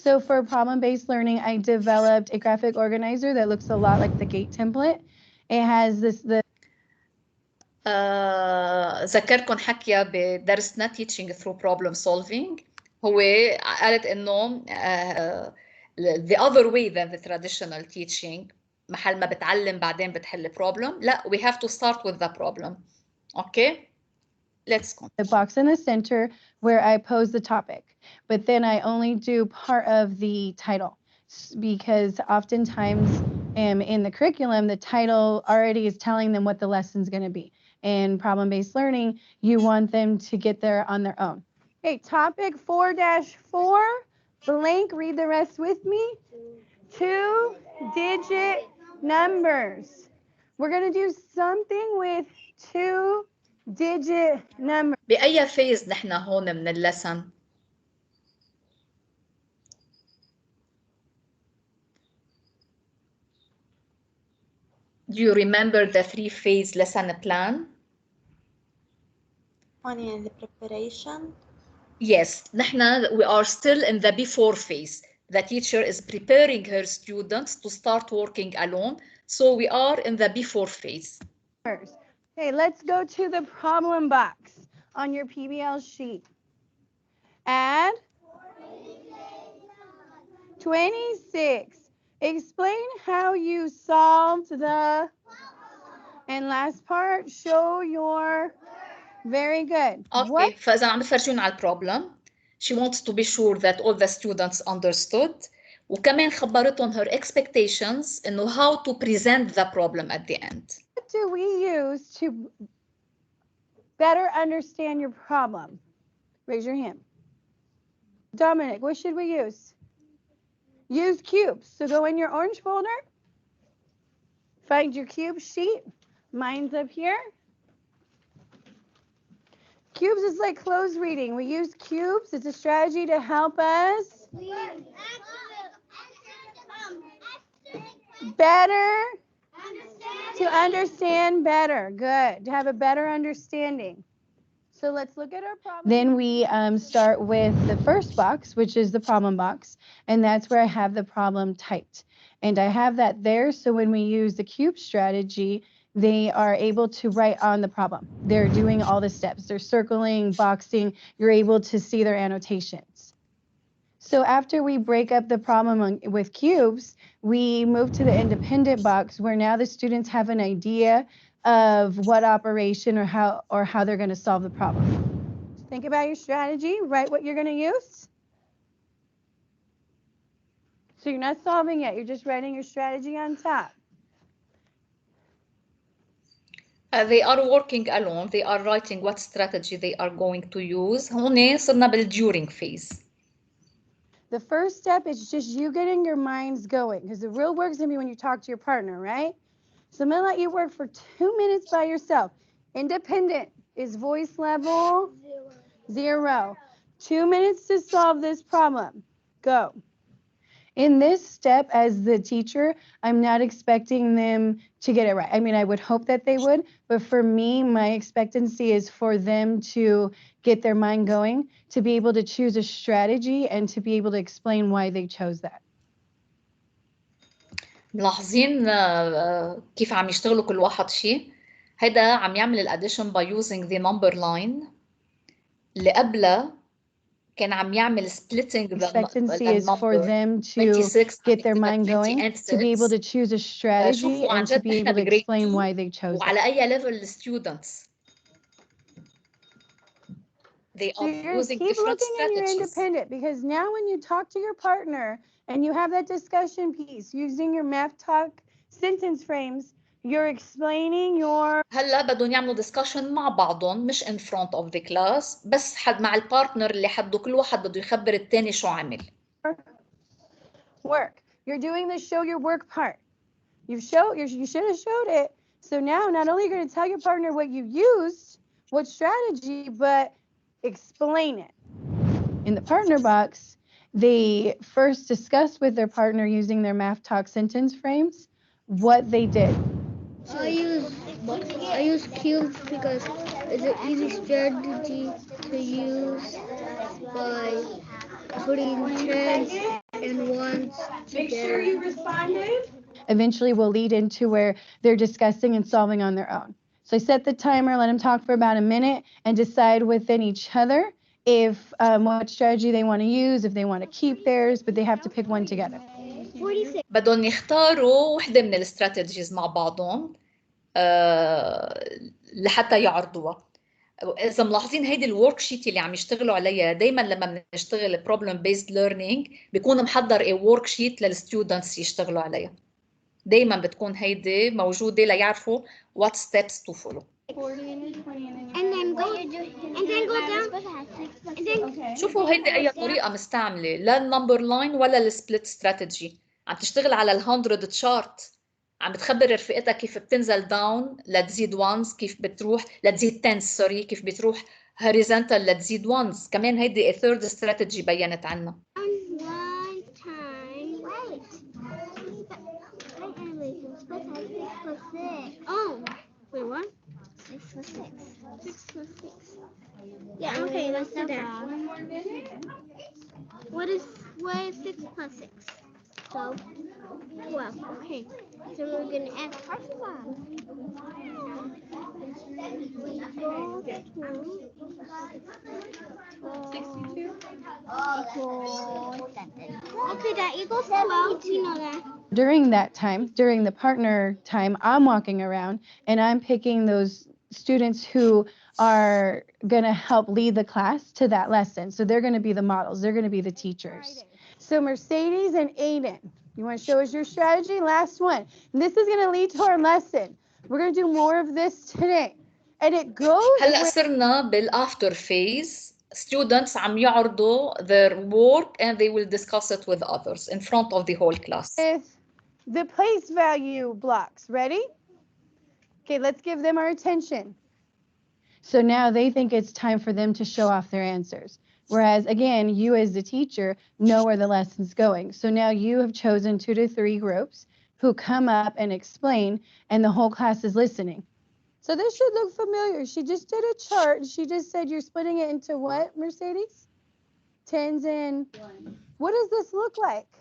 So for problem-based learning, I developed a graphic organizer that looks a lot like the GATE template. It has the ذكركم حكيها بدرسنا teaching through problem solving. هو قالت انه the other way than the traditional teaching، محل ما بتعلم بعدين بتحل problem، لا we have to start with the problem. Okay, let's go. The box in the center where I pose the topic, but then I only do part of the title because oftentimes in the curriculum, the title already is telling them what the lesson's going to be. In problem-based learning, you want them to get there on their own. Okay, topic 4-4, blank, read the rest with me. 2-digit numbers. We're going to do something with 2-digit numbers. بأي phase نحن هون من اللسن؟ Do you remember the 3-phase lesson plan? the preparation. Yes, we are still in the before phase. The teacher is preparing her students to start working alone. So we are in the before phase. Okay, let's go to the problem box on your PBL sheet. Add 26. Explain how you solved the, and last part, show your, very good. Okay, فإذا عم بفرجونا على البروبلم. She wants to be sure that all the students understood. وكمان خبرتهم her expectations إنه how to present the problem at the end. What do we use to better understand your problem? Raise your hand. Dominic, what should we use? Use cubes. So go in your orange folder. Find your cube sheet. Mine's up here. Cubes is like close reading. We use cubes. It's a strategy to help us better to understand better. Good. To have a better understanding. So let's look at our problem. Then we start with the first box, which is the problem box, and that's where I have the problem typed. And I have that there, so when we use the cube strategy, they are able to write on the problem. They're doing all the steps. They're circling, boxing. You're able to see their annotations. So after we break up the problem with cubes, we move to the independent box where now the students have an idea of what operation or how they're going to solve the problem. Think about your strategy, write what you're going to use. So you're not solving yet, you're just writing your strategy on top. They are working alone. They are writing what strategy they are going to use. هون صرنا بالduring phase. The first step is just you getting your minds going, because the real work is going to be when you talk to your partner, right? So I'm going to let you work for 2 minutes by yourself. Independent is voice level 0. 2 minutes to solve this problem. Go. In this step, as the teacher, I'm not expecting them to get it right. I mean, I would hope that they would, but for me, my expectancy is for them to get their mind going, to be able to choose a strategy and to be able to explain why they chose that. ملاحظين كيف عم يشتغلوا كل واحد شيء؟ هيدا عم يعمل الاديشن by using the number line. اللي قبلها كان عم يعمل splitting Expectancy is for them to get their mind going, to be able to choose a strategy and to be able to explain why they chose that. وعلى أي level the students? They are using keep different looking strategies. And you're independent, because now when you talk to your partner and you have that discussion piece using your math talk sentence frames, you're explaining your هلا بدهم يعملوا discussion مع بعضهم مش in front of the class، بس حد مع البارتنر اللي حده كل واحد بده يخبر الثاني شو عمل. work. You're doing the show your work part. You should have showed it. So now not only are you going to tell your partner what you used, what strategy, but explain it. In the partner box, they first discuss with their partner using their math talk sentence frames what they did. I use cubes because it's an easy strategy to use by putting tens and ones together. Make sure you responded. Eventually will lead into where they're discussing and solving on their own. So I set the timer, let them talk for about a minute, and decide within each other if what strategy they want to use, if they want to keep theirs, but they have to pick one together. بدهم يختاروا وحدة من الاستراتيجيز مع بعضهم لحتى يعرضوها. إذا ملاحظين هيدي الورك شيت اللي عم يشتغلوا عليها دايما لما بنشتغل problem based learning بيكون محضر a work sheet للستودنتس يشتغلوا عليها. دايما بتكون هيدي موجودة ليعرفوا what steps to follow. شوفوا هيدي أي طريقة مستعملة، لا النمبر لاين ولا السبليت استراتيجي. عم تشتغل على ال100 تشارت، عم بتخبر رفقتها كيف بتنزل داون لتزيد وانز، كيف بتروح لتزيد تنس سوري، كيف بتروح هوريزونتال لتزيد وانز. كمان هيدي a third strategy بينت عنا. Wait, what? 6 plus 6. 6 plus 6. Yeah, okay, let's do that. What is 6 plus 6? 12. 12, okay. So we're going to add first one. 62. Okay, that equals 12. You know that. During that time, during the partner time, I'm walking around and I'm picking those students who are going to help lead the class to that lesson. So they're going to be the models. They're going to be the teachers. So Mercedes and Aiden, you want to show us your strategy? Last one. And this is going to lead to our lesson. We're going to do more of this today. And it goes هلا صرنا بالafter phase. Students عم يعرضوا their work and they will discuss it with others in front of the whole class. With the place value blocks. Ready? Okay, let's give them our attention. So now they think it's time for them to show off their answers. Whereas, again, you as the teacher know where the lesson's going. So now you have chosen 2 to 3 groups who come up and explain, and the whole class is listening. So this should look familiar. She just did a chart. She just said you're splitting it into what, Mercedes? Tens and what does this look like?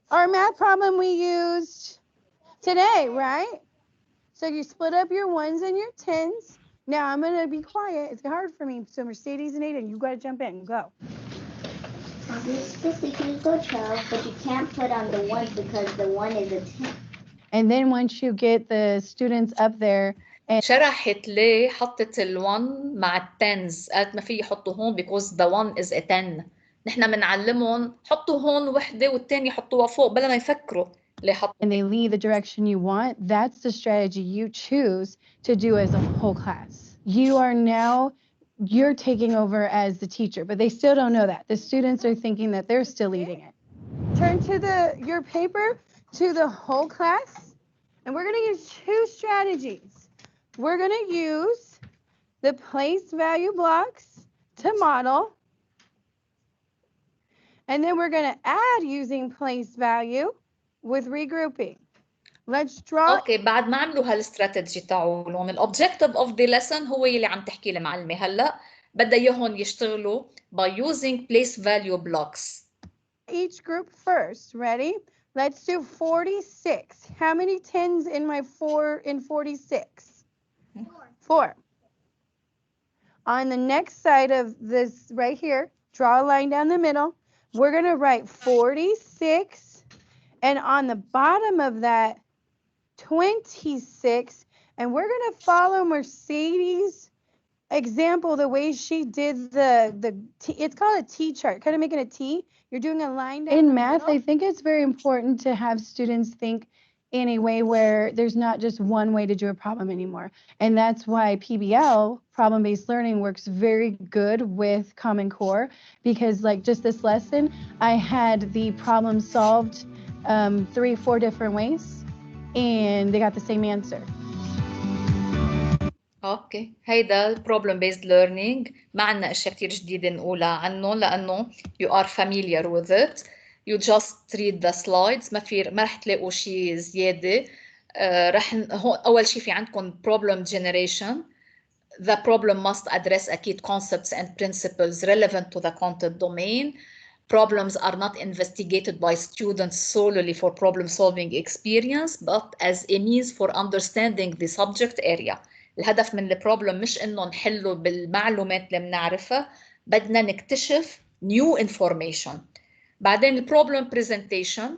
Our math problem we used today, right? So you split up your ones and your tens. Now I'm gonna be quiet. It's hard for me. So Mercedes and Aiden, you gotta jump in. Go. You're supposed to use the 12, but you can't put on the 1 because the 1 is a 10. And then once you get the students up there and شرحت ليه حطت ال1 مع التنز، قالت ما في يحطوا هون because the 1 is a 10. نحن بنعلمهم حطوا هون وحده والثانيه حطوها فوق بلا ما يفكروا ليه حطوا. and they lead the direction you want, that's the strategy you choose to do as a whole class. You are now, you're taking over as the teacher, but they still don't know that. The students are thinking that they're still leading it. Turn to your paper to the whole class, and we're going to use two strategies. We're going to use the place value blocks to model, and then we're going to add using place value with regrouping. Let's draw. اوكي بعد ما عملوا هالاستراتيجي تاعولهم الاوبجيكتيف اوف ذا ليسن هو اللي عم تحكي المعلمه هلا بدها اياهم يشتغلوا by using place value blocks. Each group first. Ready? Let's do 46. How many tens in my 4 in 46? 4. On the next side of this right here, draw a line down the middle. We're going to write 46, and on the bottom of that 26, and we're going to follow Mercedes' example the way she did it's called a T chart, kind of making a T. You're doing a line down in math. I think it's very important to have students think in a way where there's not just one way to do a problem anymore. And that's why PBL, problem-based learning, works very good with Common Core, because like just this lesson, I had the problem solved 3-4 different ways and they got the same answer. اوكي هيدا problem based learning ما عنا اشياء كتير جديده نقولها عنه لانه you are familiar with it. You just read the slides. ما رح تلاقوا شيء زياده. هون اول شيء في عندكم problem generation. The problem must address أكيد concepts and principles relevant to the content domain. Problems are not investigated by students solely for problem solving experience but as a means for understanding the subject area. الهدف من البروبلم مش انه نحله بالمعلومات اللي بنعرفها، بدنا نكتشف new information. بعدين البروبلم presentation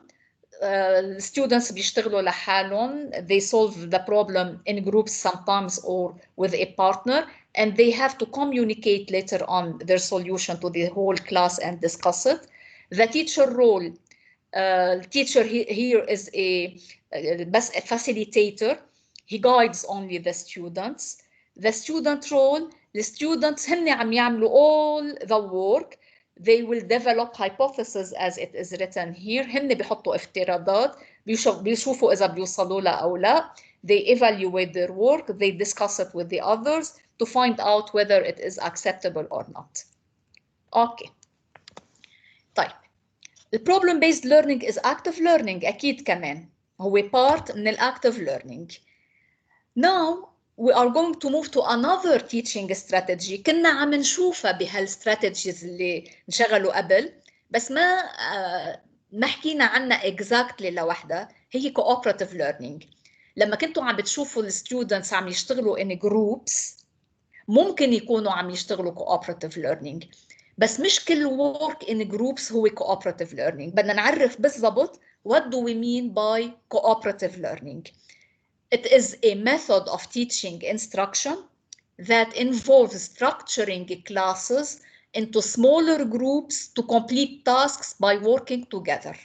students بيشتغلوا لحالهم. They solve the problem in groups sometimes or with a partner and they have to communicate later on their solution to the whole class and discuss it. The teacher role, teacher here is a facilitator. He guides only the students. The student role, the students هن عم يعملوا all the work. They will develop hypotheses as it is written here. هن بيحطوا افتراضات بيشوفوا إذا بيوصلوا لها أو لا. They evaluate their work. They discuss it with the others to find out whether it is acceptable or not. Okay. طيب. The problem-based learning is active learning أكيد كمان. هو part من active learning. Now we are going to move to another teaching strategy. كنا عم نشوفها بهالستراتيجيز اللي انشغلوا قبل بس ما حكينا عنها exactly لوحدها. هي cooperative learning. لما كنتوا عم بتشوفوا الستودنتس عم يشتغلوا in groups ممكن يكونوا عم يشتغلوا cooperative learning بس مش كل work in groups هو cooperative learning. بدنا نعرف بالضبط what do we mean by cooperative learning. It is a method of teaching instruction that involves structuring classes into smaller groups to complete tasks by working together.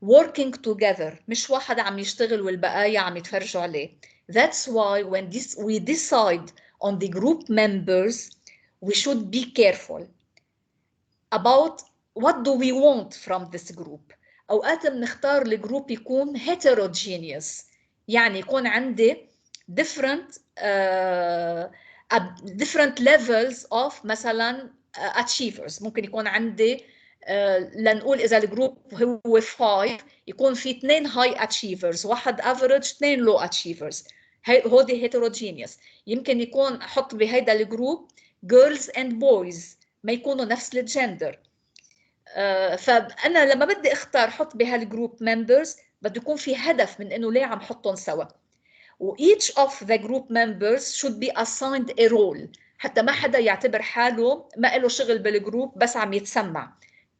Working together, مش واحد عم يشتغل والبقايا عم يتفرجوا عليه. That's why when we decide on the group members, we should be careful about what do we want from this group. أوقات بنختار الجروب يكون heterogeneous. يعني يكون عندي different levels of مثلا achievers. ممكن يكون عندي لنقول إذا الجروب هو 5 يكون في 2 high achievers واحد average 2 low achievers. هودي heterogeneous. يمكن يكون احط بهيدا الجروب girls and boys ما يكونوا نفس الجندر. فانا لما بدي اختار حط بهالجروب members بده يكون في هدف من انه ليه عم حطهم سوا. و each of the group members should be assigned a role حتى ما حدا يعتبر حاله ما له شغل بالجروب بس عم يتسمع.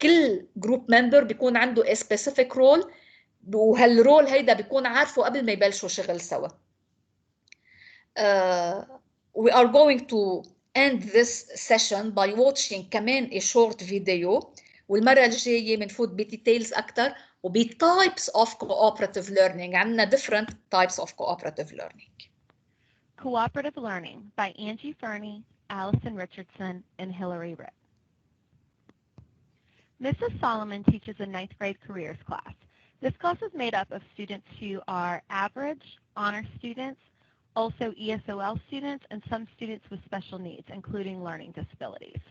كل جروب ممبر بيكون عنده a specific role وهالرول هيدا بيكون عارفه قبل ما يبلشوا شغل سوا. We are going to end this session by watching كمان a short video والمرة الجاية بنفوت بديتيلز أكتر وبtypes of cooperative learning. عندنا different types of cooperative learning. Cooperative Learning by Angie Fernie, Allison Richardson, and Hillary Ritt. Mrs. Solomon teaches a 9th grade careers class. This class is made up of students who are average, honor students, also ESOL students, and some students with special needs, including learning disabilities.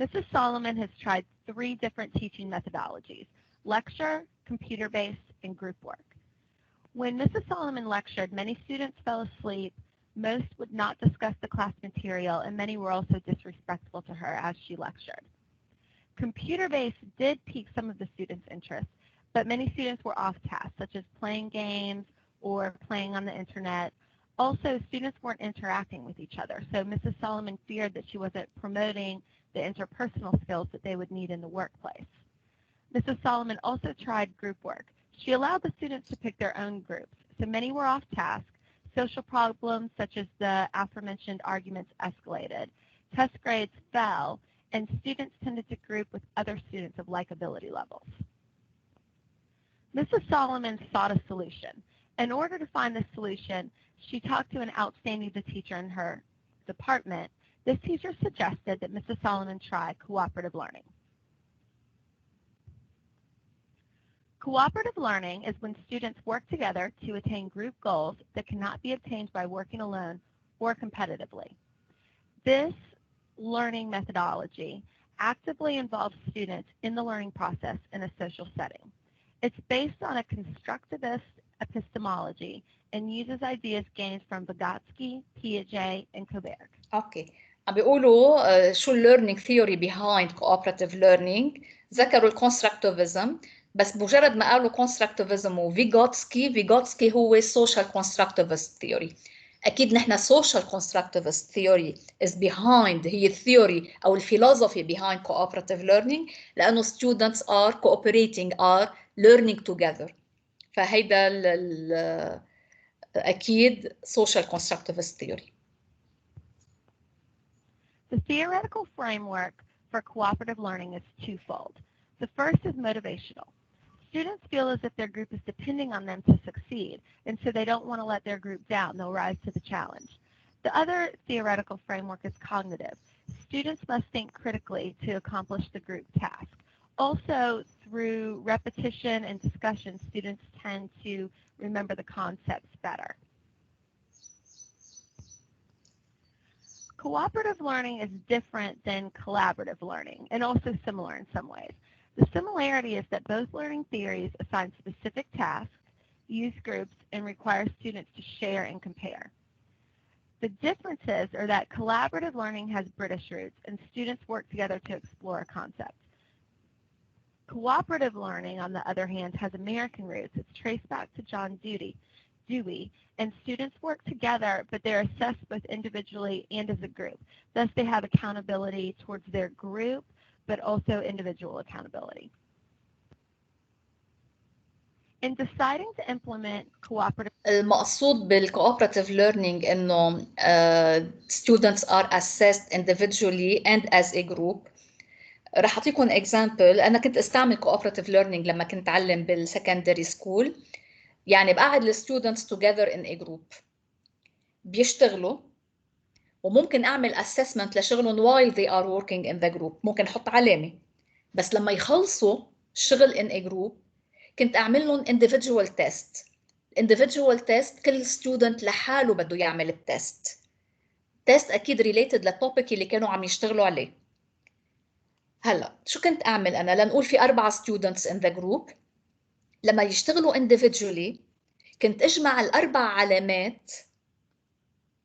Mrs. Solomon has tried 3 different teaching methodologies: lecture, computer-based, and group work. When Mrs. Solomon lectured, many students fell asleep, most would not discuss the class material, and many were also disrespectful to her as she lectured. Computer-based did pique some of the students' interest, but many students were off task, such as playing games or playing on the internet. Also, students weren't interacting with each other, so Mrs. Solomon feared that she wasn't promoting the interpersonal skills that they would need in the workplace. Mrs. Solomon also tried group work. She allowed the students to pick their own groups, so many were off task. Social problems such as the aforementioned arguments escalated. Test grades fell, and students tended to group with other students of like ability levels. Mrs. Solomon sought a solution. In order to find this solution, she talked to an outstanding teacher in her department. This teacher suggested that Mrs. Solomon try cooperative learning. Cooperative learning is when students work together to attain group goals that cannot be obtained by working alone or competitively. This learning methodology actively involves students in the learning process in a social setting. It's based on a constructivist epistemology and uses ideas gained from Vygotsky, Piaget, and Koberg. Okay. عم بيقولوا شو learning theory behind cooperative learning. ذكروا الكونستراكتيفيزم بس مجرد ما قالوا constructivism وفيغوتسكي هو social constructivist theory. أكيد نحن social constructivist theory is behind هي الثيوري أو الفلسفي behind cooperative learning لأنه students are cooperating are learning together. فهيدا أكيد social constructivist theory. The theoretical framework for cooperative learning is twofold. The first is motivational. Students feel as if their group is depending on them to succeed, and so they don't want to let their group down. They'll rise to the challenge. The other theoretical framework is cognitive. Students must think critically to accomplish the group task. Also, through repetition and discussion, students tend to remember the concepts better. Cooperative learning is different than collaborative learning and also similar in some ways. The similarity is that both learning theories assign specific tasks, use groups, and require students to share and compare. The differences are that collaborative learning has British roots and students work together to explore a concept. Cooperative learning, on the other hand, has American roots. It's traced back to John Dewey, and students work together, but they're assessed both individually and as a group. Thus, they have accountability towards their group, but also individual accountability. In deciding to implement cooperative المقصود بالcooperative learning إنه students are assessed individually and as a group. رح أعطيكم example. أنا كنت استعمل cooperative learning لما كنت أعلم بالسكندري سكول. يعني بقعد الستودنتس together in a group بيشتغلوا وممكن أعمل assessment لشغلهم while they are working in the group. ممكن أحط علامة بس لما يخلصوا الشغل in a group كنت أعمل لهم individual test. individual test كل student لحاله بده يعمل التست. test أكيد related للtopic اللي كانوا عم يشتغلوا عليه. هلا شو كنت أعمل أنا؟ لنقول في 4 students in the group. لما يشتغلوا individually كنت اجمع الاربع علامات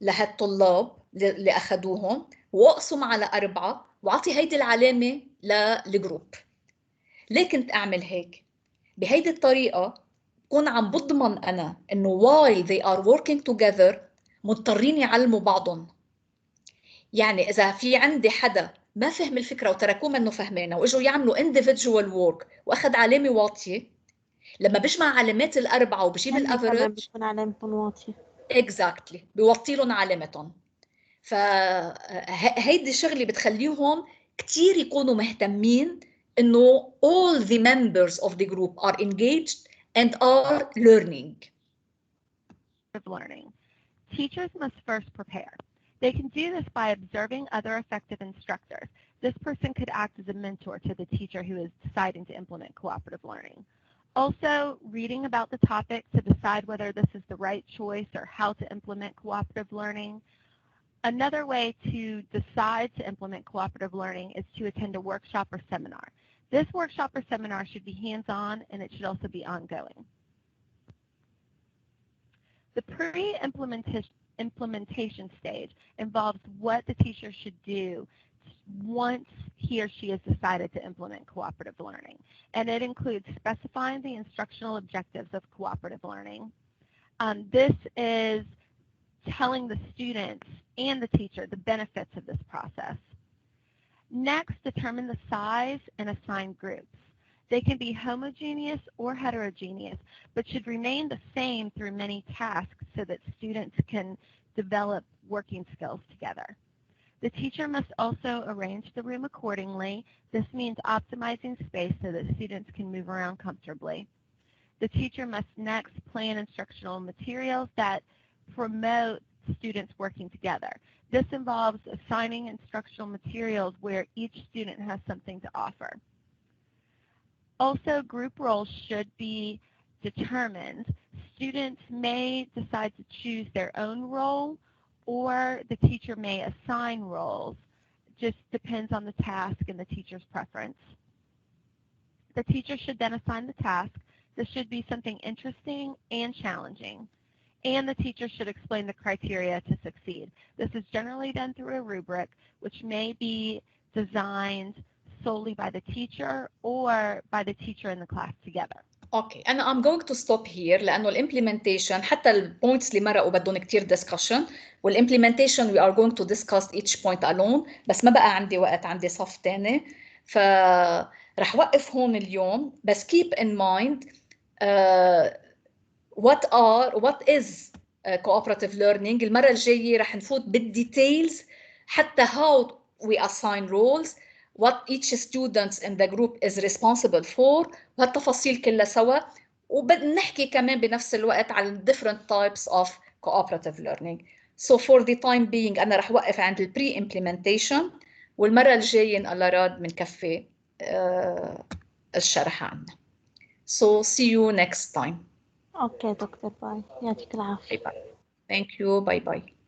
لهالطلاب اللي اخذوهم واقسم على 4 واعطي هيدي العلامه للجروب. ليه كنت اعمل هيك؟ بهيدي الطريقه بكون عم بضمن انا انه while they are working together مضطرين يعلموا بعضهم. يعني اذا في عندي حدا ما فهم الفكره وتركوه منه فهمانه واجوا يعملوا individual work واخذ علامه واطيه، لما بجمع علامات الاربعه وبجيب الافرج بتكون علامتهم واطيه. اكزاكتلي بيوطي لهم علامتهم. فهيدي شغله بتخليهم كتير يكونوا مهتمين انه all the members of the group are engaged and are learning. Learning. Teachers must first prepare. They can do this by observing other effective instructors. This person could act as a mentor to the teacher who is deciding to implement cooperative learning. Also, reading about the topic to decide whether this is the right choice or how to implement cooperative learning. Another way to decide to implement cooperative learning is to attend a workshop or seminar. This workshop or seminar should be hands-on, and it should also be ongoing. The pre-implementation stage involves what the teacher should do once he or she has decided to implement cooperative learning. And it includes specifying the instructional objectives of cooperative learning. This is telling the students and the teacher the benefits of this process. Next, determine the size and assign groups. They can be homogeneous or heterogeneous, but should remain the same through many tasks so that students can develop working skills together. The teacher must also arrange the room accordingly. This means optimizing space so that students can move around comfortably. The teacher must next plan instructional materials that promote students working together. This involves assigning instructional materials where each student has something to offer. Also, group roles should be determined. Students may decide to choose their own role, or the teacher may assign roles. Just depends on the task and the teacher's preference. The teacher should then assign the task. This should be something interesting and challenging. And the teacher should explain the criteria to succeed. This is generally done through a rubric, which may be designed solely by the teacher or by the teacher and the class together. اوكي انا I'm going to stop here لانه الامبلمنتيشن حتى البوينتس اللي مرقوا بدهم كتير discussion والامبلمنتيشن we are going to discuss each point alone بس ما بقى عندي وقت عندي صف تاني فرح وقف هون اليوم بس keep in mind what is cooperative learning. المرة الجاية رح نفوت بالديتيلز حتى how we assign roles, what each student in the group is responsible for وهالتفاصيل كلها سوا وبنحكي كمان بنفس الوقت على different types of cooperative learning. So for the time being أنا رح وقف عند ال pre-implementation والمرة الجاية إن الله راد بنكفي الشرح عنه. So see you next time. اوكي دكتور باي، يعطيك العافية. Bye bye. Thank you. Bye bye.